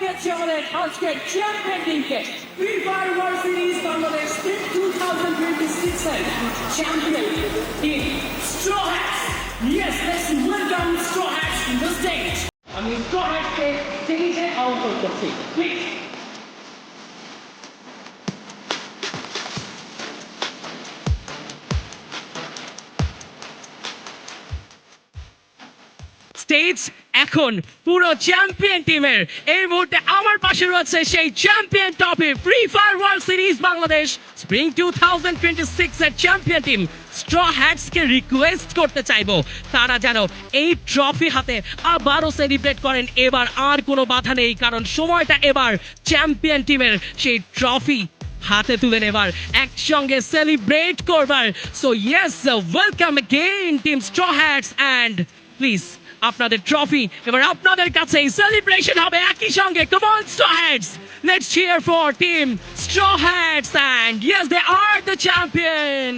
গেছে আমাদের আজকের চ্যাম্পিয়ন টিমকে free fire world series Bangladesh 2026 এর champion team straw hats. Yes, let's welcome Straw Hats to the stage. আমি Straw Hats কে স্টেজে আহ্বান করছি, প্লিজ। স্টেজ এখন পুরো চ্যাম্পিয়ন টিমের। এই মুহূর্তে আমার পাশে রয়েছে সেই চ্যাম্পিয়ন টপে free fire world series Bangladesh spring 2026 এর চ্যাম্পিয়ন টিম স্ট্র হ্যাটসকে রিকোয়েস্ট করতে চাইবো তারা যেন এই ট্রফি হাতে আবারও সেলিব্রেট করেন। এবার আর কোনো বাধা নেই, কারণ সময়টা এবার চ্যাম্পিয়ন টিমের সেই ট্রফি হাতে তুলে নেবার, একসঙ্গে সেলিব্রেট করবার। So yes, welcome again team straw hats and please আপনাদের ট্রফি এবার আপনাদের কাছে সেলিব্রেশন হবে একই সঙ্গে। Come on straw hats, let's cheer for team straw hats and yes they are the champion.